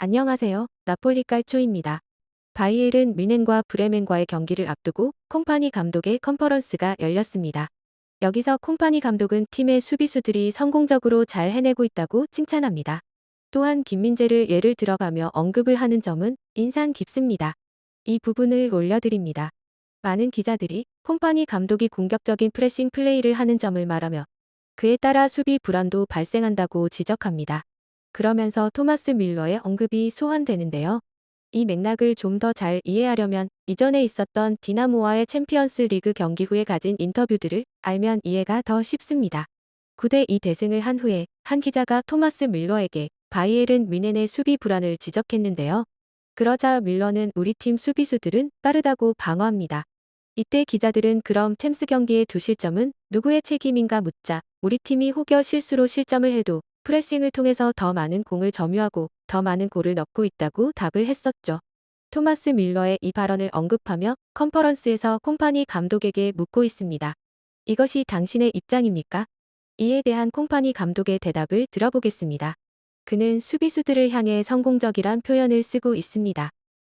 안녕하세요. 나폴리칼초입니다. 바이에른 뮌헨과 브레멘과의 경기를 앞두고 콤파니 감독의 컨퍼런스가 열렸습니다. 여기서 콤파니 감독은 팀의 수비수들이 성공적으로 잘 해내고 있다고 칭찬합니다. 또한 김민재를 예를 들어가며 언급을 하는 점은 인상 깊습니다. 이 부분을 올려드립니다. 많은 기자들이 콤파니 감독이 공격적인 프레싱 플레이를 하는 점을 말하며 그에 따라 수비 불안도 발생한다고 지적합니다. 그러면서 토마스 뮬러의 언급이 소환되는데요. 이 맥락을 좀 더 잘 이해하려면 이전에 있었던 디나모와의 챔피언스 리그 경기 후에 가진 인터뷰들을 알면 이해가 더 쉽습니다. 9대2 대승을 한 후에 한 기자가 토마스 뮬러에게 바이에른 뮌헨의 수비 불안을 지적했는데요. 그러자 뮬러는 우리 팀 수비수들은 빠르다고 방어합니다. 이때 기자들은 그럼 챔스 경기의 두 실점은 누구의 책임인가 묻자 우리 팀이 혹여 실수로 실점을 해도 프레싱을 통해서 더 많은 공을 점유하고 더 많은 골을 넣고 있다고 답을 했었죠. 토마스 뮬러의 이 발언을 언급하며 컨퍼런스에서 콤파니 감독에게 묻고 있습니다. 이것이 당신의 입장입니까? 이에 대한 콤파니 감독의 대답을 들어보겠습니다. 그는 수비수들을 향해 성공적이란 표현을 쓰고 있습니다.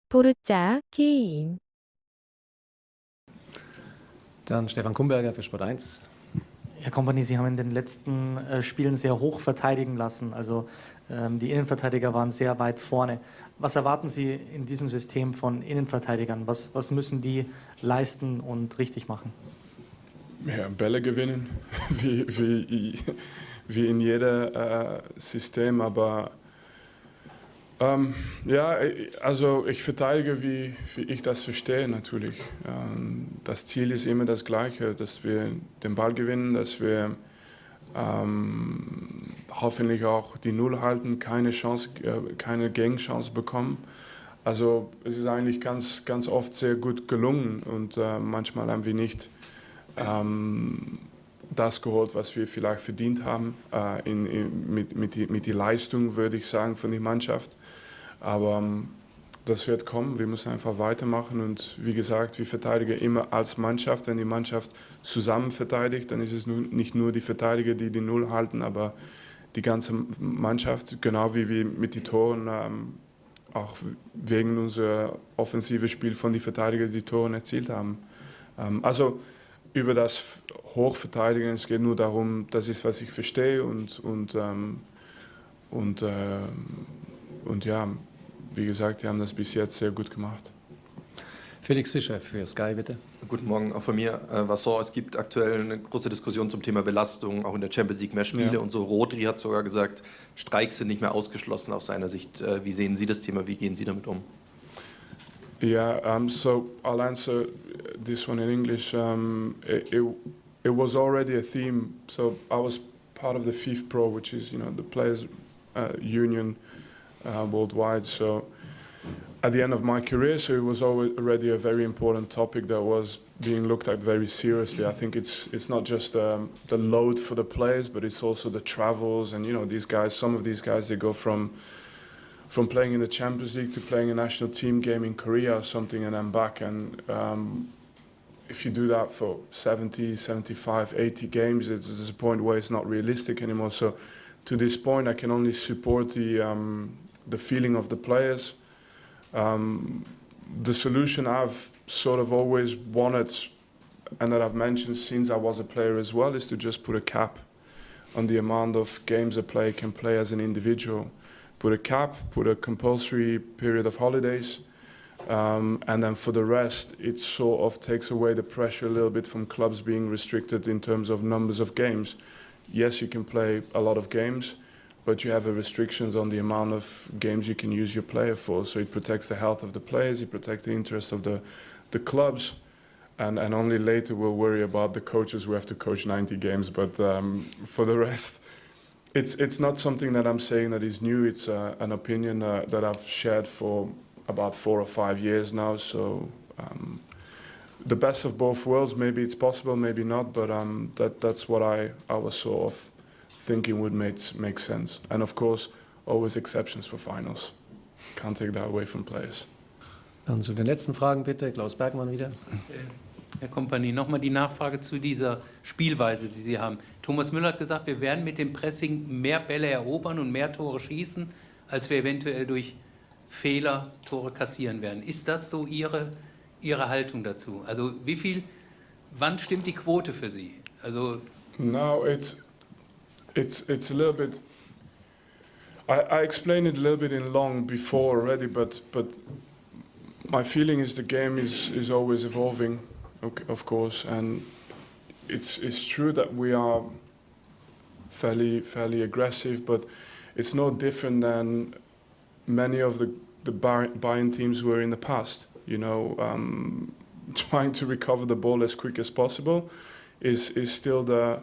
포르자 킴. Dann Stefan Kumberger für Sport 1. Herr Kompany, Sie haben in den letzten Spielen sehr hoch verteidigen lassen. Also die Innenverteidiger waren sehr weit vorne. Was erwarten Sie in diesem System von Innenverteidigern? Was müssen die leisten und richtig machen? Ja, Bälle gewinnen, wie in jedem System. Aber ja, also ich verteidige, wie ich das verstehe natürlich. Das Ziel ist immer das Gleiche, dass wir den Ball gewinnen, dass wir hoffentlich auch die Null halten, keine Gegenchance bekommen. Also es ist eigentlich ganz oft sehr gut gelungen und manchmal haben wir nicht das geholt, was wir vielleicht verdient haben, mit der Leistung, würde ich sagen, von der Mannschaft. Aber das wird kommen, wir müssen einfach weitermachen und wie gesagt, wir verteidigen immer als Mannschaft. Wenn die Mannschaft zusammen verteidigt, dann ist es nicht nur die Verteidiger, die die Null halten, aber die ganze Mannschaft, genau wie wir mit den Toren, auch wegen unserer offensiven Spiel von den Verteidigern die Tore erzielt haben. Also über das Hochverteidigen, es geht nur darum, das ist, was ich verstehe und ja, wie gesagt, die haben das bis jetzt sehr gut gemacht. Felix Fischer für Sky, bitte. Guten Morgen auch von mir. Vincent, es gibt aktuell eine große Diskussion zum Thema Belastung, auch in der Champions League mehr Spiele und so. Rodri hat sogar gesagt, Streiks sind nicht mehr ausgeschlossen aus seiner Sicht. Wie sehen Sie das Thema, wie gehen Sie damit um? Yeah, so I'll answer this one in English. It was already a theme. So I was part of the FIFA Pro, which is the players' union worldwide. So at the end of my career, so it was already a very important topic that was being looked at very seriously. I think it's not just the load for the players, but it's also the travels and these guys. Some of these guys, they go from playing in the Champions League to playing a national team game in Korea or something and then back. And if you do that for 70, 75, 80 games, there's a point where it's not realistic anymore. So to this point, I can only support the feeling of the players. The solution I've sort of always wanted and that I've mentioned since I was a player as well is to just put a cap on the amount of games a player can play as an individual. Put a cap, put a compulsory period of holidays, and then for the rest, it sort of takes away the pressure a little bit from clubs being restricted in terms of numbers of games. Yes, you can play a lot of games, but you have restrictions on the amount of games you can use your player for. So it protects the health of the players, it protects the interest of the clubs, and only later we'll worry about the coaches who have to coach 90 games. But for the rest, it's not something that I'm saying that is new. It's an opinion that I've shared for about 4 or 5 years now. So the best of both worlds, maybe it's possible, maybe not, but that's what I was sort of thinking would make sense. And of course, always exceptions for finals. Can't take that away from players. Dann zu den letzten Fragen bitte, Klaus Bergmann wieder. Herr Kompany, nochmal die Nachfrage zu dieser Spielweise, die Sie haben. Thomas Müller hat gesagt, wir werden mit dem Pressing mehr Bälle erobern und mehr Tore schießen, als wir eventuell durch Fehler, Tore kassieren werden. Ist das so Ihre Haltung dazu? Also wann stimmt die Quote für Sie? Also No, it's a little bit. I explained it a little bit in long before already, but my feeling is the game is always evolving, of course, and it's true that we are fairly aggressive, but it's no different than many of the Bayern teams were in the past. You know, trying to recover the ball as quick as possible is still the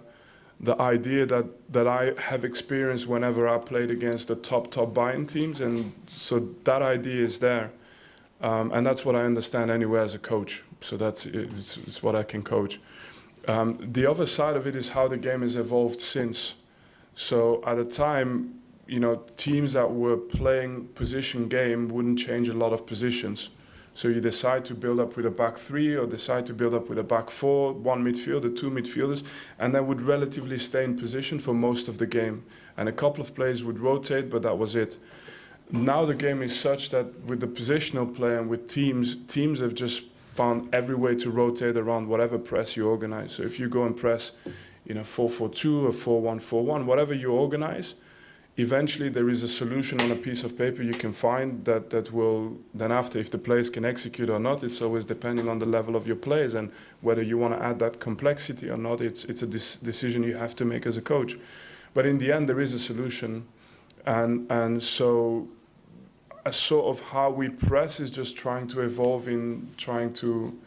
idea that I have experienced whenever I played against the top Bayern teams, and so that idea is there, and that's what I understand anyway as a coach. So it's what I can coach. The other side of it is how the game has evolved since. So at the time, you know, teams that were playing position game wouldn't change a lot of positions. So you decide to build up with a back three or decide to build up with a back four, one midfielder, two midfielders, and then would relatively stay in position for most of the game. And a couple of players would rotate, but that was it. Now the game is such that with the positional play and with teams have just found every way to rotate around whatever press you organize. So if you go and press in a 4-4-2 or 4-1-4-1, whatever you organize, eventually there is a solution on a piece of paper you can find that will then after, if the players can execute or not, it's always depending on the level of your players and whether you want to add that complexity or not. It's a decision you have to make as a coach. But in the end there is a solution, and so a sort of how we press is just trying to evolve in trying to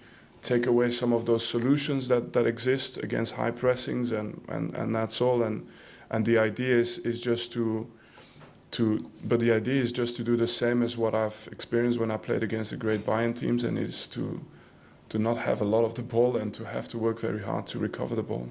take away some of those solutions that exist against high pressings, and that's all. And the idea is just to do the same as what I've experienced when I played against the great Bayern teams, and it's to not have a lot of the ball and to have to work very hard to recover the ball.